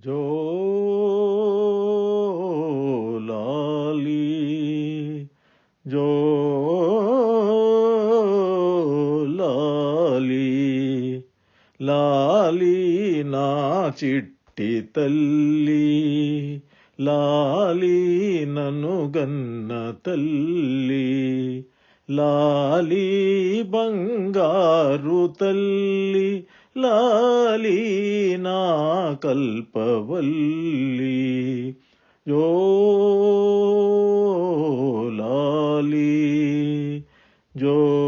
జోలాలి జోలాలి లాలి నా చిట్టి తల్లి, లాలి నన్ను గన్న తల్లి, లాలి బంగారు తల్లి, లాలి నా కల్పవల్లి. జోలాలి జోలాలి.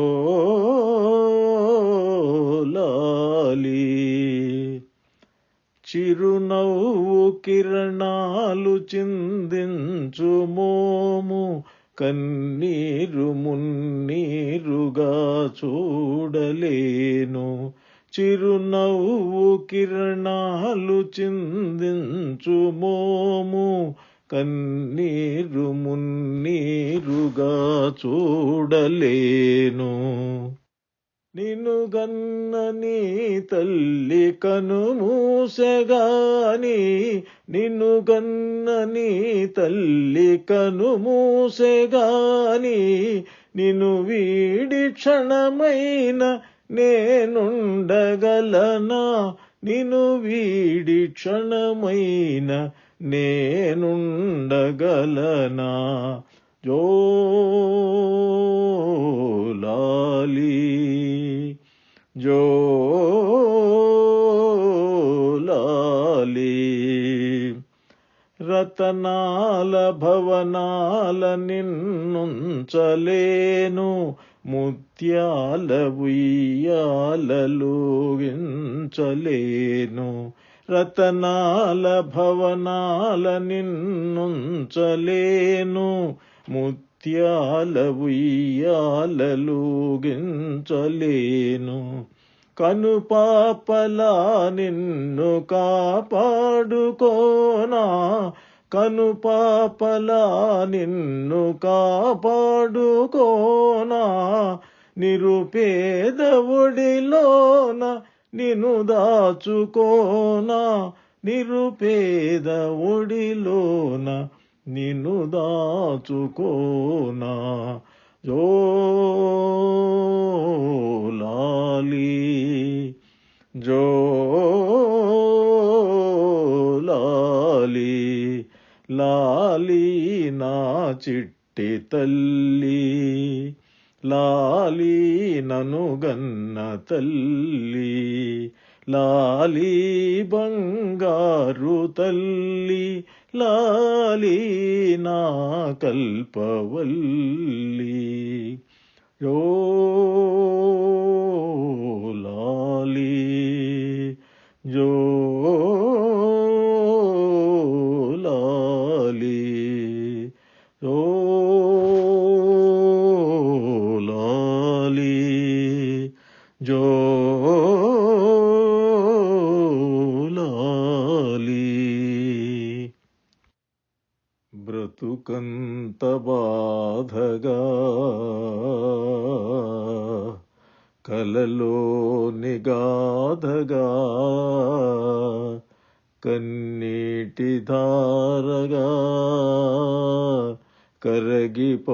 చిరునవ్వు కిరణాలు చిందించు మోము, కన్నీరు మున్నీరుగా చూడలేను. చిరునవ్వు కిరణాలు చిందించు మోము, కన్నీరు మున్నీరుగా చూడలేను. నిన్ను గన్న నీ తల్లి కను మూసెగాని, నిన్ను గన్న నీ తల్లి కను మూసెగాని, నిన్ను వీడి క్షణమైన నేనుండగలనా, నిన్ను వీడి క్షణమైన నేనుండగలనా. జోలాలి జోలాలి. రతనాల భవనాల నిన్నుంచలేను, ముత్యాల ఉయ్యాలలోగించలేను. రతనాల భవనాల నిన్నుంచలేను, ముత్యాల ఉయ్యాలలోగించలేను. కనుపాపలా నిన్ను కాపాడుకోనా, కనుపాపలా నిన్ను కాపాడుకోనా. నిరుపేద ఒడిలోన నిన్ను దాచుకోనా, నిరుపేద ఒడిలోన నిన్ను దాచుకోనా. జోలాలి జోలాలి. లాలి నా చిట్టి తల్లి, లాలి నన్ను గన్న తల్లి, లాలి బంగారు తల్లి, లాలి నా కల్పవల్లి. జోలాలి జోలాలి జోలాలి జోలాలి. బ్రతుకంత బాధగా కలలోని గాథగా, కన్నీటి ధారగా కరగిపోయే.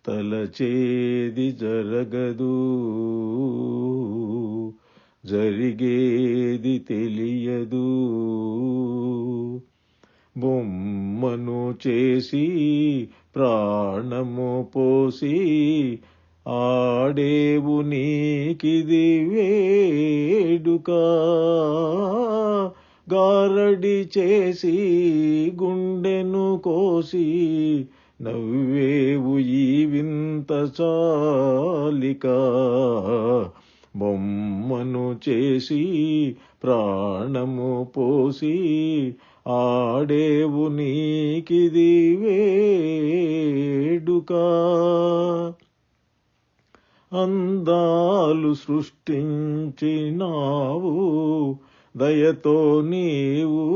తలచేది జరగదు, జరిగేది తెలియదు. బొమ్మను చేసి ప్రాణము పోసి ఆడేవు నీకిది వేడుక. గారడి చేసి గుండెను కోసి నవ్వేవు ఈ వింత చాలిక. బొమ్మను చేసి ప్రాణము పోసి ఆడేవు నీకిది వేడుక. అందాలు సృష్టించినావు దయతో నీవు,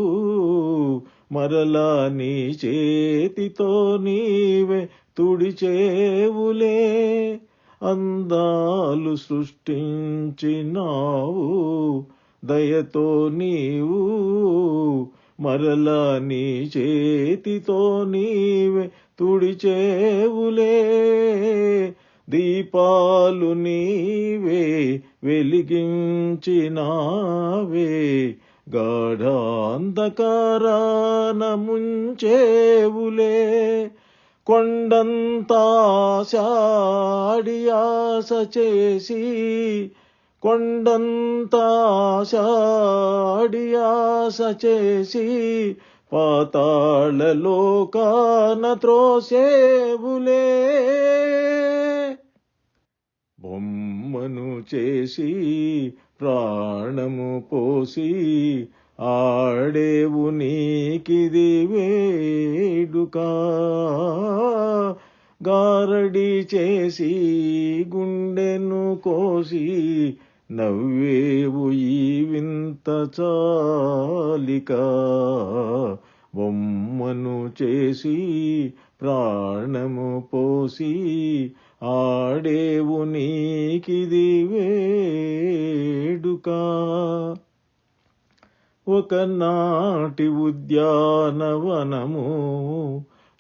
మరలా నీ చేతితో నీవే తుడిచేవులే. అందాలు సృష్టించినావు దయతో నీవు మరలా నీ చేతితో నీవే తుడిచేవులే దీపాలు నీవే వెలిగించినావే గాఢాంధకారాన ముంచేవులే కొండంతా ఆశ చేసి కొండంతా ఆశ చేసి పాతాళలోకాన త్రోసేవులే బొమ్మను చేసి ప్రాణము పోసి ఆడేవు నీకిది వేడుక గారడి చేసి గుండెను కోసి నవ్వేవు ఈ వింత చాలిక బొమ్మను చేసి ప్రాణము పోసి ఆడేవు నీకిది వేడుక ఒకనాటి ఉద్యానవనము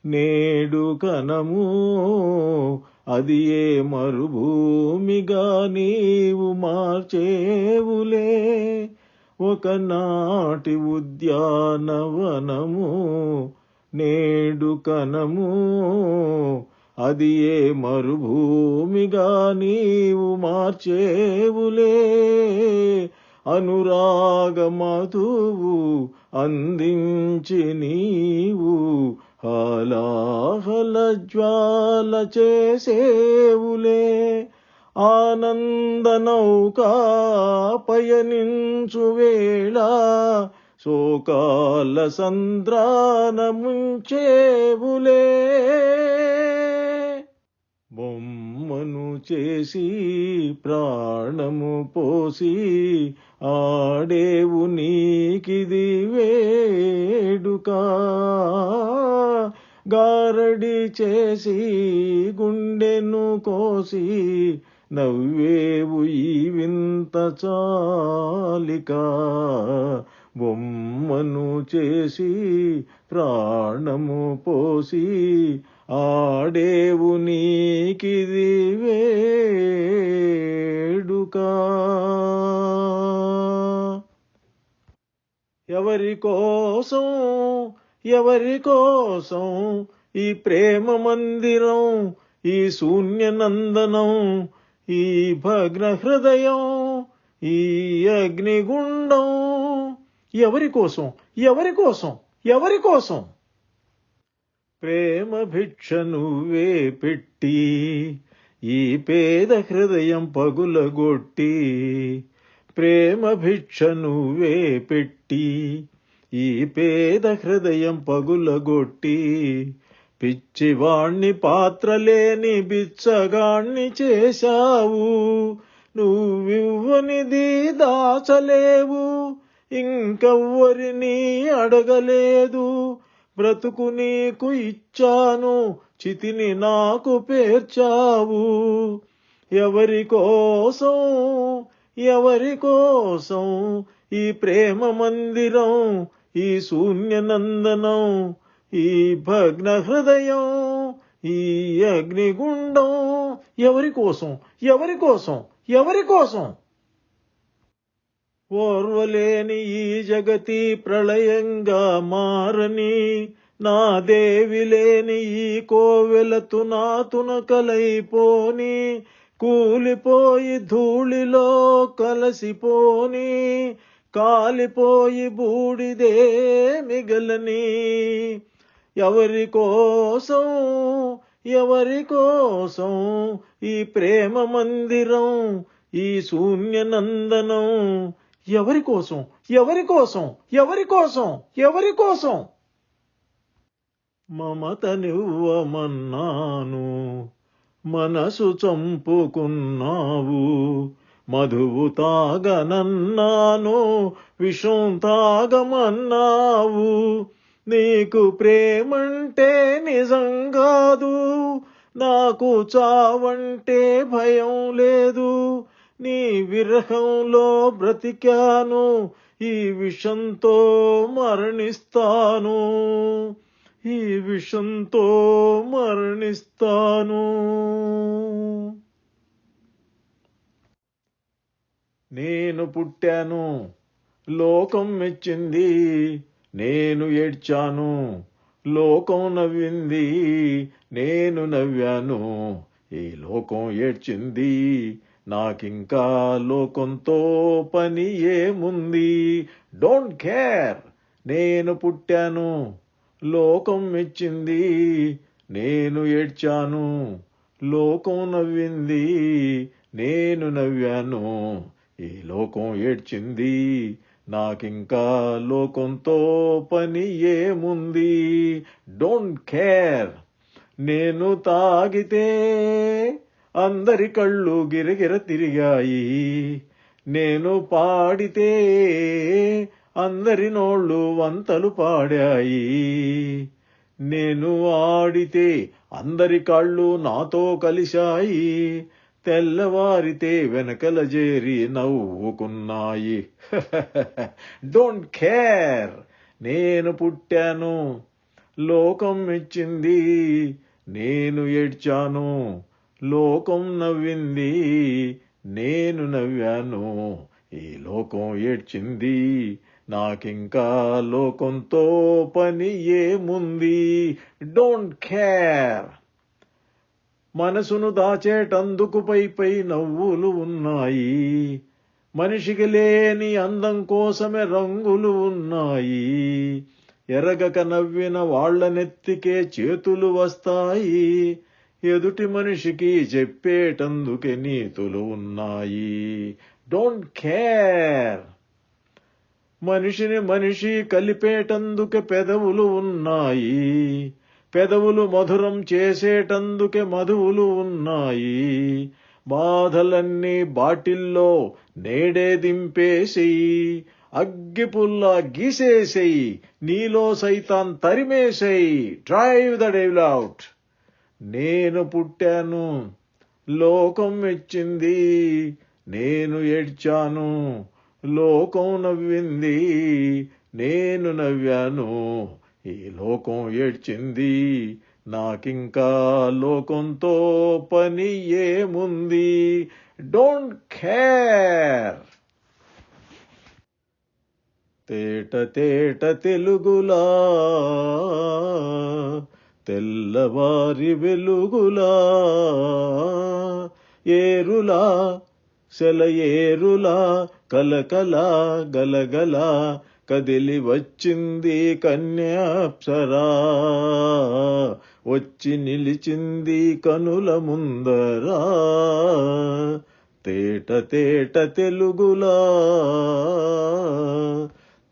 నేడు కనము అది ఏ మరుభూమిగా నీవు మార్చేవులే ఒకనాటి ఉద్యానవనము నేడు కనము అది ఏ మరుభూమిగా నీవు మార్చేవులే అనురాగ మధువు అందించి నీవు హాలాహల జ్వాల చేసేవులే ఆనందనౌకా పయనించు వేళ శోకాల సంద్రాన ముంచేవులే బొమ్మను చేసి ప్రాణము పోసి ఆడేవు నీకిది వేడుక గారడి చేసి గుండెను కోసి నవ్వేవు ఈ వింత చాలిక బొమ్మను చేసి ప్రాణము పోసి ఆడేవు నీకిది వేడుక ఎవరి కోసం ఈ ప్రేమ మందిరం ఈ శూన్యనందనం ఈ భగ్న హృదయం ఈ అగ్నిగుండం ఎవరి కోసం ప్రేమ భిక్ష నువ్వే పెట్టి ఈ పేద హృదయం పగులగొట్టి ప్రేమ భిక్ష నువ్వే పెట్టి ఈ పేద హృదయం పగులగొట్టి పిచ్చివాణ్ణి పాత్రలేని బిచ్చగాణ్ణి చేశావు నువ్వివ్వనిది దాచలేవు ఇంకెవ్వరిని అడగలేదు బ్రతుకు నీకు ఇచ్చాను చితిని నాకు పేర్చావు ఎవరి కోసం ఈ ప్రేమ మందిరం ఈ శూన్యనందనం ఈ భగ్న హృదయం ఈ అగ్నిగుండం ఎవరి కోసం ఓర్వలేని ఈ జగతి ప్రళయంగా మారని నా దేవి లేని ఈ కోవెలతు నాతునకలైపోని కూలిపోయి ధూళిలో కలసిపోని కాలిపోయి బూడిదే మిగలని ఎవరి కోసం ఈ ప్రేమ మందిరం ఈ శూన్యనందనం ఎవరి కోసం మమతనివ్వమన్నాను మనసు చంపుకున్నావు మధువు తాగనన్నాను విషం తాగమన్నావు నీకు ప్రేమంటే నిజం కాదు నాకు చావంటే భయం లేదు, నీ విరహంలో బ్రతికాను, ఈ విషంతో మరణిస్తాను, ఈ విషంతో మరణిస్తాను. నేను పుట్టాను, లోకం మెచ్చింది, నేను ఏడ్చాను, లోకం నవ్వింది, నేను నవ్వాను, ఈ లోకం ఏడ్చింది, నాకింకా లోకంతో పని ఏముంది. Don't care. నేను పుట్టాను, లోకం మెచ్చింది, నేను ఏడ్చాను, లోకం నవ్వింది, నేను నవ్వాను, ఈ లోకం ఏడ్చింది, నాకింకా లోకంతో పని ఏముంది. Don't care. నేను తాగితే అందరి కళ్ళు గిరగిర తిరిగాయి, నేను పాడితే అందరి నోళ్ళు వంతలు పాడాయి, నేను ఆడితే అందరి కాళ్ళు నాతో కలిశాయి, తెల్లవారితే వెనకల చేరి నవ్వుకున్నాయి. Don't care. నేను పుట్టాను, లోకం మెచ్చింది, నేను ఏడ్చాను, లోకం నవ్వింది, నేను నవ్వాను, ఈ లోకం ఏడ్చింది, నాకింకా లోకంతో పని ఏముంది. Don't care. మనసును దాచేటందుకు పై నవ్వులు ఉన్నాయి, మనిషికి లేని అందం కోసమే రంగులు ఉన్నాయి, ఎరగక నవ్విన వాళ్ల నెత్తికే చేతులు వస్తాయి, ఎదుటి మనిషికి చెప్పేటందుకే నీతులు ఉన్నాయి. Don't care. మనిషిని మనిషి కలిపేటందుకే పెదవులు ఉన్నాయి, పెదవులు మధురం చేసేటందుకే మధువులు ఉన్నాయి, బాధలన్నీ బాటిల్లో నేడే దింపేసేయి, అగ్గిపుల్లా గీసేసేయి, నీలో సైతాన్ తరిమేసేయి. Drive the devil out. నేను పుట్టాను, లోకం మెచ్చింది, నేను ఏడ్చాను, లోకం నవ్వింది, నేను నవ్వాను, ఈ లోకం ఏడ్చింది, నాకింకా లోకంతో పని ఏముంది. Don't care. తేట తేట తెలుగులా, తెల్లవారి వెలుగులా, ఏరులా సెలయేరులా, కలకలా గలగల కదిలి వచ్చింది కన్యాప్సరా, వచ్చి నిలిచింది కనుల ముందరా, తేట తేట తెలుగులా,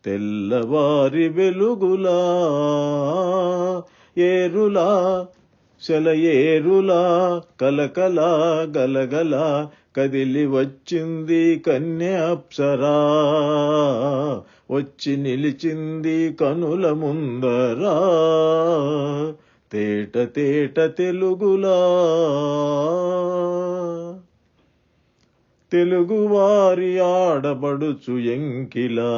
తెల్లవారి వెలుగులా, ఏరులా సెలయేరులా, కలకలా గలగల కదిలి వచ్చింది కన్యాప్సరా, వచ్చి నిలిచింది కనుల ముందరా, తేట తేట తెలుగులా. తెలుగువారి ఆడబడుచు ఎంకిలా,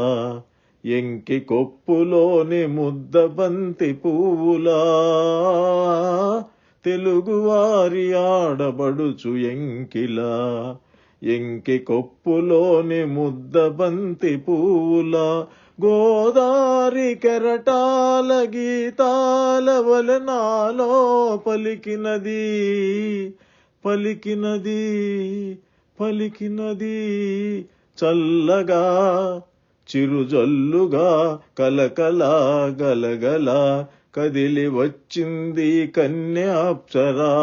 ఎంకి కొప్పులోని ముద్దబంతి పువ్వులా, తెలుగువారి ఆడబడుచు ఎంకిలా, ఎంకి కొప్పులోని ముద్దబంతి పువ్వులా, గోదారి కెరటాల గీతాల వలె నాలో పలికినది, పలికినది, పలికినది, చల్లగా చిరుజల్లుగా కలకలా గలగల కదిలి వచ్చింది కన్యాప్సరా,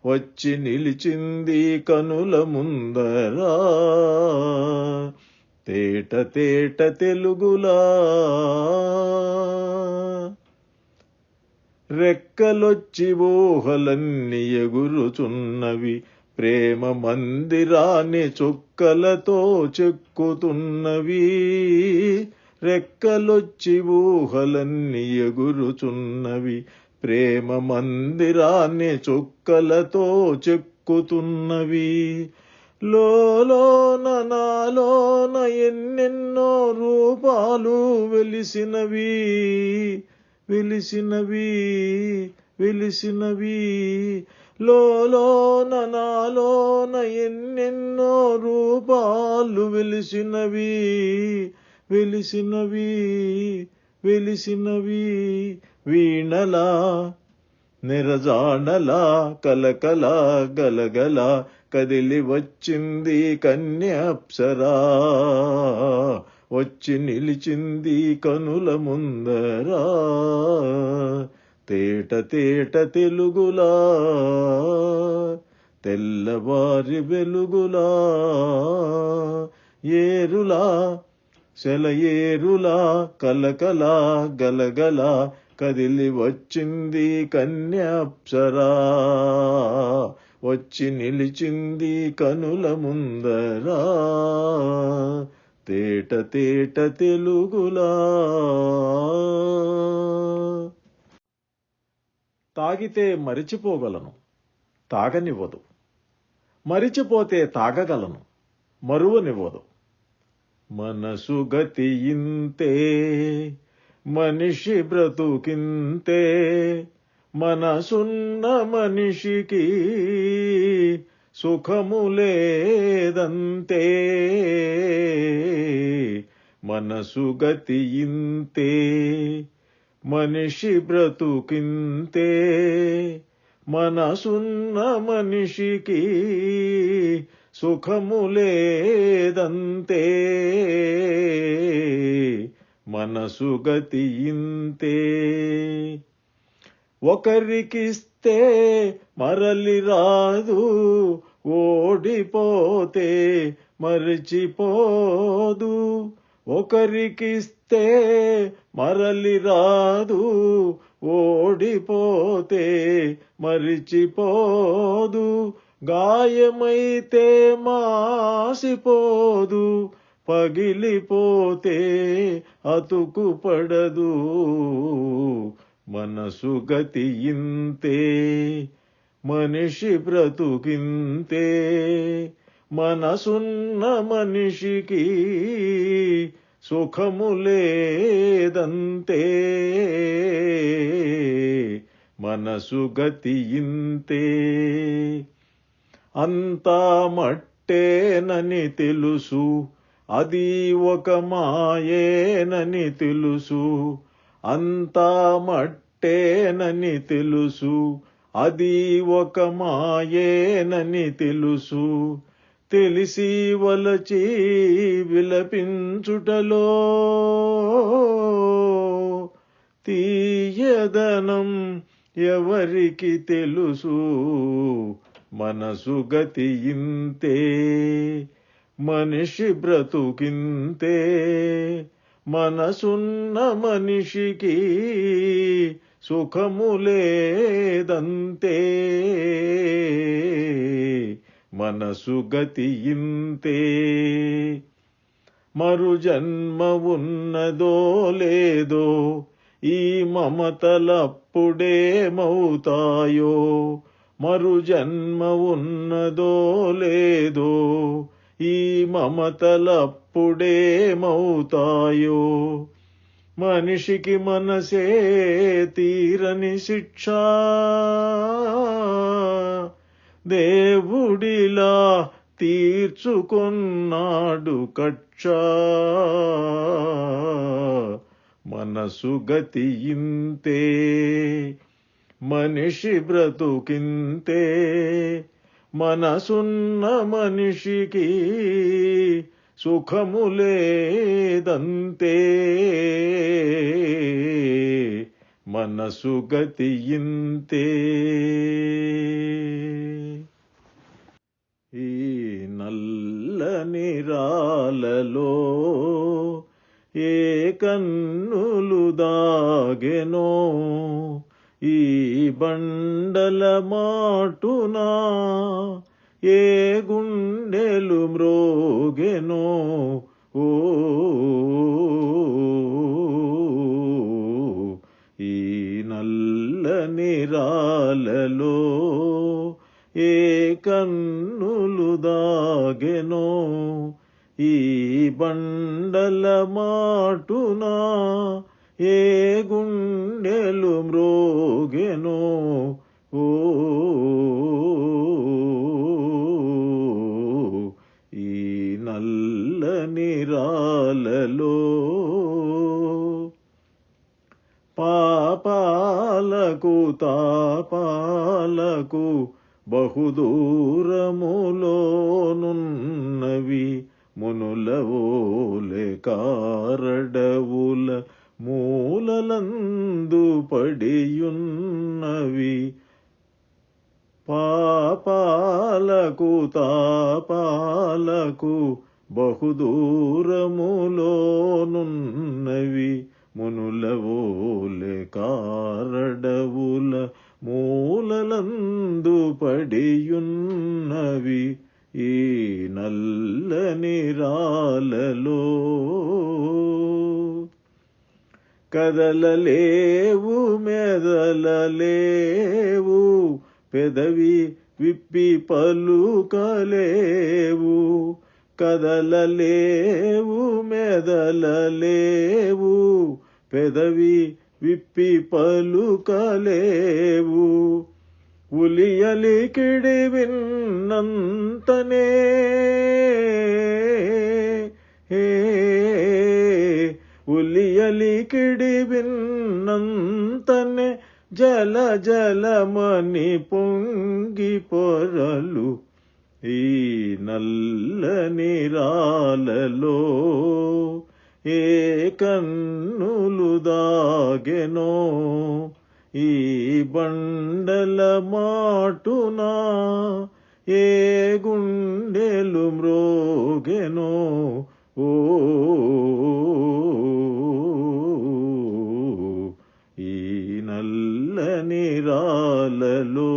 వచ్చి నిలిచింది కనుల ముందరా, తేట తేట తెలుగులా. రెక్కలొచ్చి ఊహలన్నీ ఎగురుచున్నవి, ప్రేమ మందిరాన్ని చుక్కలతో చెక్కుతున్నవి, రెక్కలొచ్చి ఊహలన్నీ ఎగురుచున్నవి, ప్రేమ మందిరాన్ని చుక్కలతో చెక్కుతున్నవి. లోలోన నాలోన ఎన్నెన్నో రూపాలు వెలిసినవి, వెలిసినవి, వెలిసినవి. లోలోన నాలోన ఎన్నెన్నో రూపాలు వెలిసినవి, వెలిసినవి, వెలిసినవి. వీణలా నిరజానలా కలకలా గలగల కదిలి వచ్చింది కన్య అప్సరా, వచ్చి నిలిచింది కనుల ముందరా. తేట తేట తెలుగులా తెల్లవారి వెలుగులా, ఏరులా సెలయేరులా కలకలా గలగల కదిలి వచ్చింది కన్య అప్సరా, వచ్చి నిలిచింది కనుల ముందరా. తేట తేట తెలుగులా. తాగితే మరిచిపోగలను, తాగనివ్వదు. మరిచిపోతే తాగగలను, మరువనివ్వదు. మనసు గతి ఇంతే, మనిషి బ్రతుకింతే. మనసున్న మనిషికి సుఖము లేదంతే. మనసు గతి ఇంతే, మనిషి బ్రతుకింతే. మనసున్న మనిషికి సుఖము లేదంతే. మనసు గతి ఇంతే. ఒకరికిస్తే మరలి రాదు, ఓడిపోతే మరిచిపోదు. ఒకరికిస్తే మరలి రాదు, ఓడిపోతే మరిచిపోదు. గాయమైతే మాసిపోదు, పగిలిపోతే అతుకుపడదు. మనసు గతి ఇంతే, మనిషి బ్రతుకింతే. మనసున్న మనిషికి సుఖము లేదంతే. మనసు గతి ఇంతే. అంతా మట్టేనని తెలుసు, అది ఒక మాయేనని తెలుసు. అంతా మట్టేనని తెలుసు, అది ఒక మాయేనని తెలుసు. తెలిసి వలచి విలపించుటలో తీయదనం ఎవరికి తెలుసు. మనసు గతి ఇంతే, మనిషి బ్రతుకింతే. మనసున్న మనిషికి సుఖము లేదంతే. మనసు గతి ఇంతే. మరు జన్మ ఉన్నదో లేదో, ఈ మమతలప్పుడేమవుతాయో. మరు జన్మ ఉన్నదో లేదో, ఈ మమతలప్పుడేమవుతాయో. మనిషికి మనసే తీరని శిక్ష, దేవుడిలా తీర్చుకొన్నాడు కక్ష. మనసు గతి ఇంతే, మనిషి బ్రతుకింతే. మనసున్న మనిషికి సుఖము లేదంతే. మనసు గతి ఇంతే. ఈ నల్లని రాలలో ఏ కన్నులు దాగెనో, ఈ బండల మాటునా ఏ గుండెలు మ్రోగెనో. ఓ ఈ నల్లని ఈ బండల మాటున ఏ గుండెలు మ్రోగెనో ఓ ఈ నల్లని రాలలో పాపాలకు తాపాలకు బహుదూరములోనున్నవి మునుల ఓలె కారడవుల మూలలందు పడియున్నవి పాపాలకు తాపాలకు బహుదూరములోనున్నవి మునుల ఓలె కారడవుల మూలలందు పడియున్నవి ఈ నల్లని రాలలో కదలలేవు మెదలలేవు పెదవి విప్పి పలుకలేవు కదలలేవు మెదలలేవు పెదవి విప్పి పలుకలేవు ఉలియలికిడి విన్నంతనే ఉలియలికిడి విన్నంతనే జల జలమని పొంగి పొరలు ఈ నల్లని రాలలో ఏ కన్నులు దాగెనో ఈ బండల మాటున ఏ గుండెలు మ్రోగెనో ఓ ఈ నల్లని రాలలో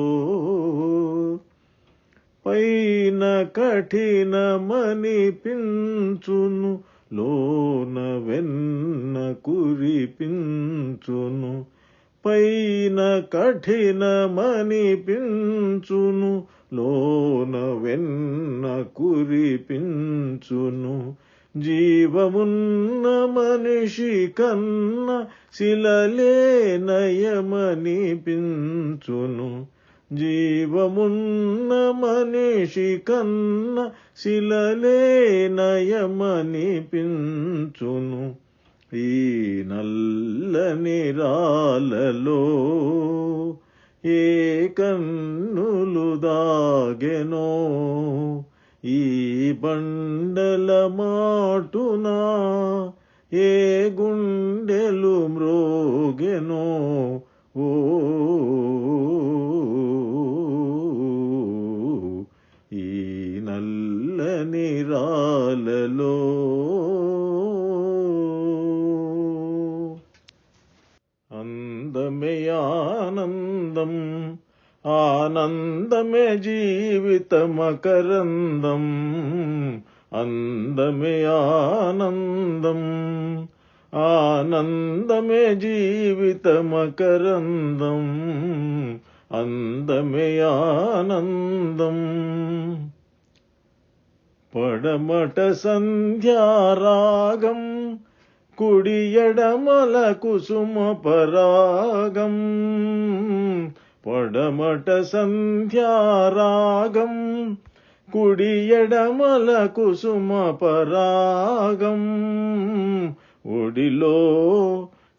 పైన కఠినమనిపించును లోన వెన్న కురిపించును పైన కఠినమనిపించును లోన వెన్న కురిపించును జీవమున్న మనిషి కన్న శిలలే నయమనిపించును జీవమున్న మనిషి కన్న శిలలే నయమనిపించును ఈ నల్లని రాలలో ఏ కన్నులు దాగెనో ఈ బండల మాటున ఏ గుండెలు మ్రోగెనో ఓ ఈ నల్లని రాలలో అందమే ఆనందం ఆనందమే జీవితమకరందం అందమే ఆనందం ఆనందమే జీవితమకరందం అందమే ఆనందం పడమట సంధ్యారాగం కుడి ఎడమల కుసుమ పరాగం పడమట సంధ్యారాగం కుడి ఎడమల కుసుమ పరాగం ఒడిలో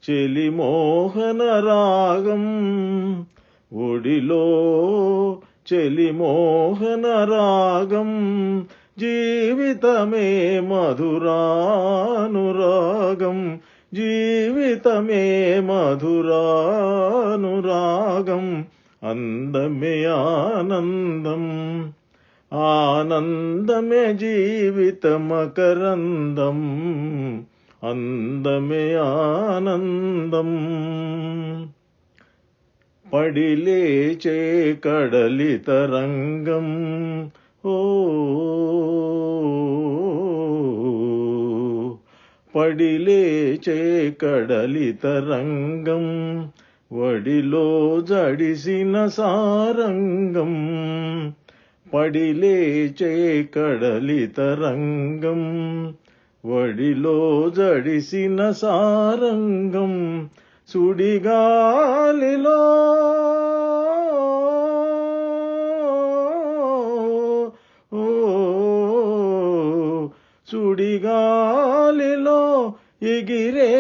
చెలిమోహన రాగం ఒడిలో చెలిమోహన రాగం జీవితమే మధురానురాగం జీవితమే మధురానురాగం అందమే ఆనందం ఆనందమే జీవితమకరందం అందమే ఆనందం పడిలేచే కడలి తరంగం ఓ పడిలేచే కడలి తరంగం వడిలో జడిసిన సారంగం పడిలేచే కడలి తరంగం, వడిలో జడిసిన సారంగం, సుడిగాలిలో సుడిగాలిలో ఎగిరే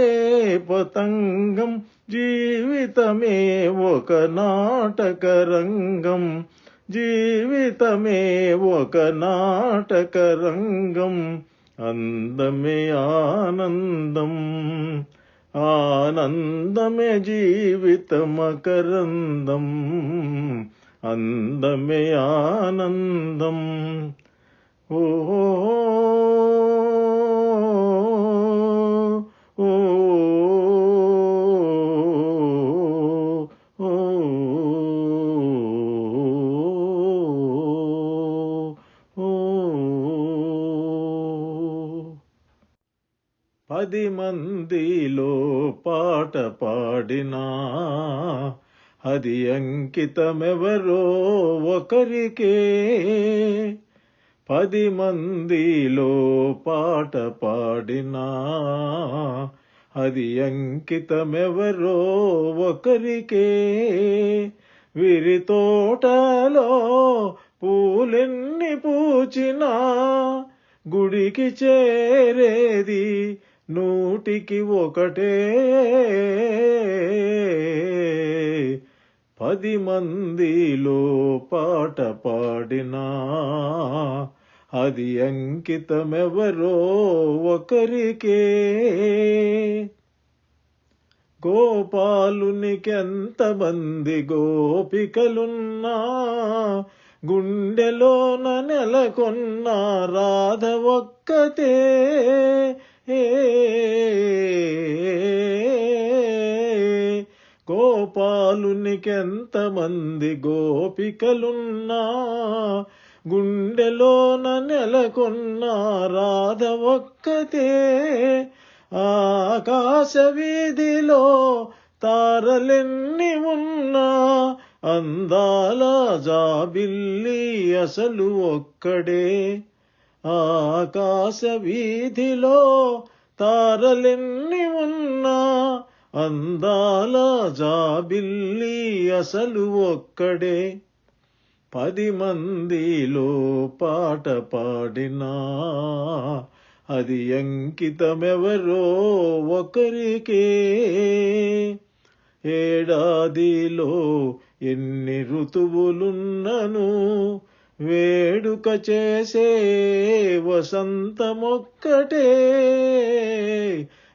పతంగం, జీవితమే ఒక నాటక రంగం, జీవితమే ఒక నాటక రంగం, అందమే ఆనందం, ఆనందమే జీవిత మకరందం, అందమే ఆనందం. ఓ పది మందిలో పాట పాడినా అది అంకితమెవరో ఒకరికే, పది మందిలో పాట పాడినా అది అంకితమెవరో ఒకరికే, విరితోటలో పూలెన్ని పూచినా గుడికి చేరేది నూటికి ఒకటే, పది మందిలో పాట పాడినా అది అంకితమెవరో ఒకరికే. గోపాలునికెంతమంది గోపికలున్నా గుండెలోన నెలకొన్న రాధ ఒక్కతే, గోపాలునికెంతమంది గోపికలున్నా గుండెలోన నెలకొన్న రాధ ఒక్కతే, ఆకాశ వీధిలో తారలెన్ని ఉన్నా అందాల జాబిల్లి అసలు ఒక్కడే, ఆకాశ వీధిలో తారలెన్ని ఉన్నా అందాల జాబిల్లి అసలు ఒక్కడే, పది మందిలో పాట పాడినా అది అంకితమెవరో ఒకరికే, ఏడాదిలో ఎన్ని ఋతువులున్నను వేడుక చేసే వసంతమొక్కటే,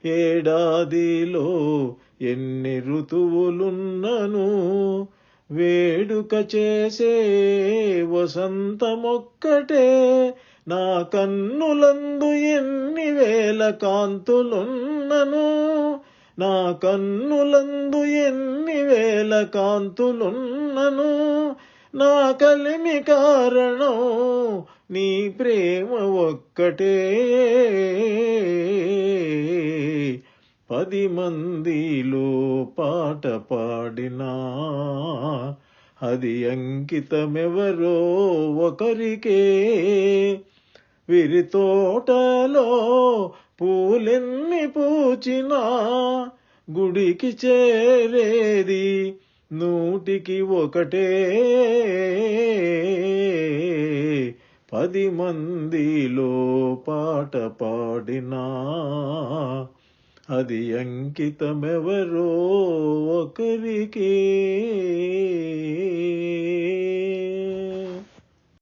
ఏడాదిలో ఎన్ని ఋతువులున్నను వేడుక చేసే వసంతమొక్కటే, నా కన్నులందు ఎన్ని వేల కాంతులున్నను, నా కన్నులందు ఎన్ని వేల కాంతులున్నను, నా కలిమి కారణం నీ ప్రేమ ఒక్కటే, పది మందిలో పాట పాడినా అది అంకితమెవరో ఒకరికే, విరితోటలో పూలెన్ని పూచినా గుడికి చేరేది నూటికి ఒకటే, పది మందిలో పాట పాడినా అది అంకితమెవరో ఒకరికే.